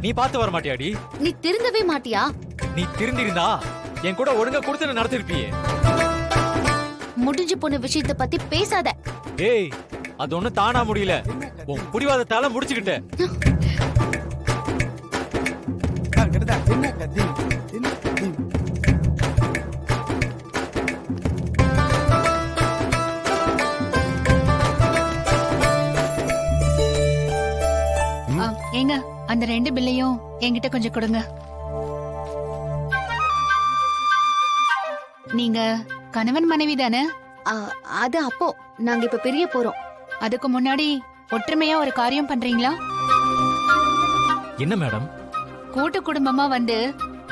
நீ பார்த்து வர மாட்டியாடி? நீ திருந்தவே மாட்டியா? நீ திருந்திருந்தா என் கூட ஒழுங்கா கொடுத்து நடத்திருப்பியே. முடிஞ்சு போன விஷயத்தை பத்தி பேசாத. ஏய், அது ஒண்ணு தானா முடியல, உன் புடிவாதத்தால முடிச்சுக்கிட்ட. ஏங்க, அந்த 2 பில்லையும் என்கிட்ட கொஞ்சம் கொடுங்க. நீங்க கணவன் மனைவி தானே? அது அப்போ நாங்க இப்ப பிரிய போறோம். அதுக்கு முன்னாடி ஒற்றுமையா ஒரு காரியம் பண்றீங்களா? என்ன மேடம்? கூட்டு குடும்பமா வந்து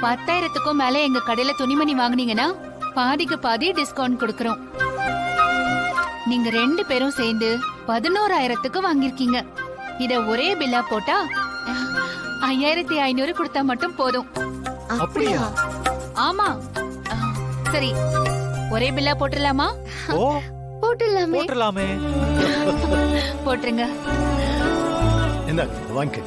10,000க்கும் மேல எங்க கடையில துணிமணி வாங்குனீங்கன்னா பாதிக்கு பாதி டிஸ்கவுண்ட் கொடுக்கறோம். நீங்க 2 பேரும் சேர்ந்து 11,000க்கு வாங்கிருக்கீங்க. இத ஒரே பில்லா போட்டா 5,500 கொடுத்தா மட்டும் போதும். அப்படியா? ஆமா. சரி, ஒரே பில்லா போட்டுடலாமா? ஓ, போட்டுடலாமே. போட்டுடலாமே. போட்டுருங்க. என்ன வாங்க.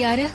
யாரு?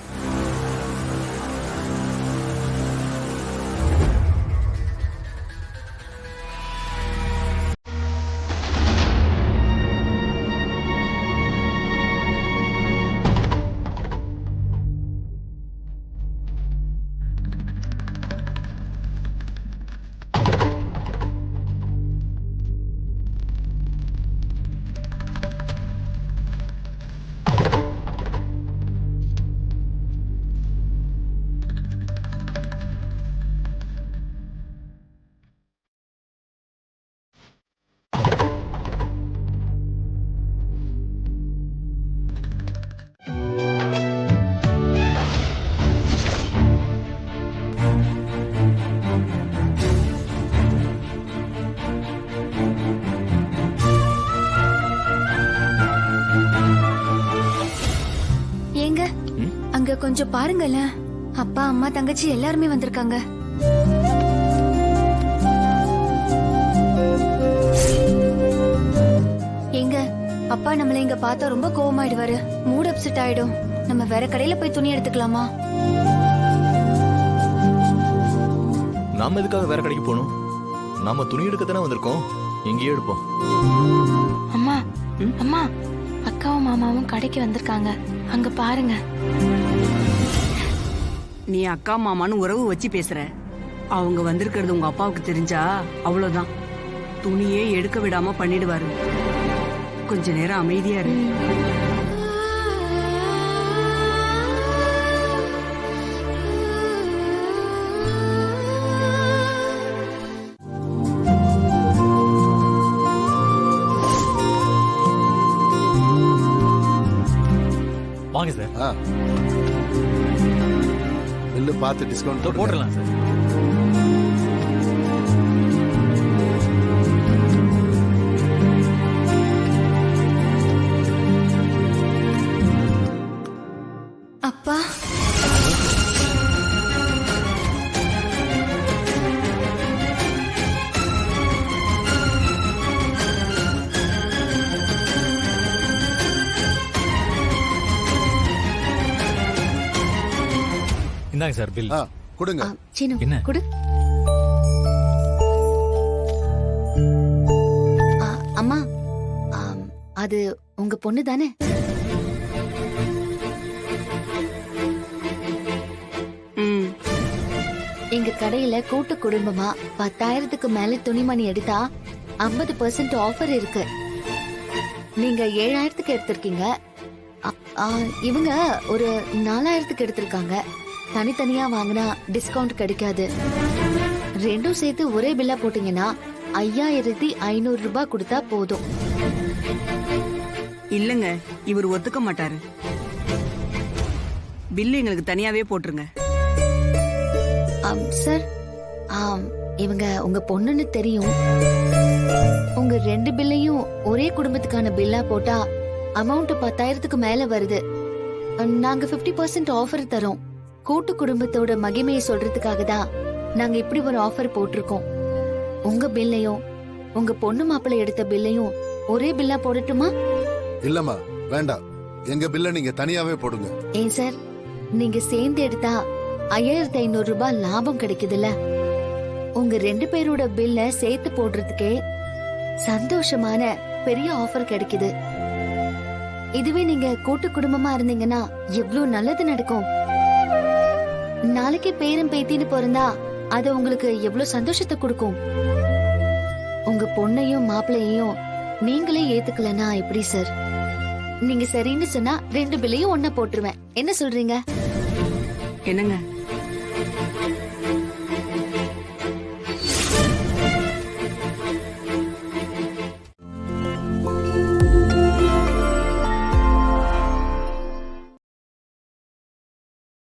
அங்க கொஞ்சம் பாருங்கல்ல, அப்பா அம்மா தங்கச்சி எல்லாருமே வந்திருக்காங்க. எங்க அப்பா நம்மள இங்க பார்த்தா ரொம்ப கோவமாயிடுவாரு, மூட் அப்செட் ஆயிடும். நம்ம வேற கடையில போய் துணி எடுத்துக்கலாமா? நாம எதுக்காக வேற கடைக்கு போகணும்? நாம துணி எடுக்க தானே வந்திருக்கோம், இங்கேயே எடுப்போம். அம்மா அம்மா, அக்காவும் மாமாவும் கடைக்கு வந்திருக்காங்க, அங்க பாருங்க. நீ அக்கா மாமான்னு உறவு வச்சு பேசுற. அவங்க வந்திருக்கிறது உங்க அப்பாவுக்கு தெரிஞ்சா அவ்வளவுதான், துணியே எடுக்க விடாம பண்ணிடுவாரு. கொஞ்ச நேரம் அமைதியா இரு. வாங்க சார். பில்லு பார்த்து டிஸ்கவுண்ட் போட்டுடலாம் சார். அப்பா, இந்தாங்க சார் பில். கொடுங்க. சீனு என்ன? கொடு. அம்மா, அது உங்க பொண்ணு தானே? எங்க கடையில கூட்டு குடும்பமா 10,000க்கு மேல துணிமணி எடுத்தா 50% ஆஃபர் இருக்கு. நீங்க 7000க்கு எடுத்திருக்கீங்க. இவங்க ஒரு 4000க்கு எடுத்திருக்காங்க. தனித்தனியா வாங்கினா டிஸ்கவுண்ட் கிடைக்காது. ரெண்டும் சேர்த்து ஒரே பில்லா போட்டீங்கன்னா 5500 ரூபாய் கொடுத்தா போதும். இல்லங்க, இவர் ஒத்துக்க மாட்டாரு. பில்லு எங்களுக்கு தனியாவே போட்டுருங்க. சார், இவங்க உங்க பொண்ணுன்னு தெரியும். உங்க 2 பில்லையும் ஒரே குடும்பத்துக்கான பில்லா போட்டா அமௌண்ட் 10,000க்கு மேல வருது. நாங்க 50% ஆஃபர் தரோம். கூட்டு குடும்பத்தோட மகிமையை சொல்றதுக்காக தான் நாங்க இப்படி ஒரு ஆஃபர் போட்டிருக்கோம். உங்க பில்லையும் உங்க பொண்ணு மாப்பிள்ளை எடுத்த பில்லையும் ஒரே பில்லா போடட்டுமா? இல்லம்மா, வேண்டாம். எங்க பில்ல நீங்க தனியாவே போடுங்க. ஏன் சார், நீங்க சேர்ந்து எடுத்தா 5500 ரூபாய் லாபம் கிடைக்குதுல்ல. உங்க 2 பேரோட பில்ல சேர்த்து போடுறதுக்கே சந்தோஷமான பெரிய ஆஃபர் கிடைக்குது. இதுவே நீங்க கூட்டு குடும்பமா இருந்தீங்கன்னா எவ்வளவு நல்லது நடக்கும். நாளைக்கு பேரன் பேத்தின்னு பிறந்தா அது உங்களுக்கு எவ்வளவு சந்தோஷத்தை கொடுக்கும். உங்க பொண்ணையும் மாப்பிள்ளையையும் நீங்களே ஏத்துக்கலனா எப்படி சார்? நீங்க சரின்னு சொன்னா 2 பில்லையும் ஒன்னா போட்டுருவேன். என்ன சொல்றீங்க? என்னங்க,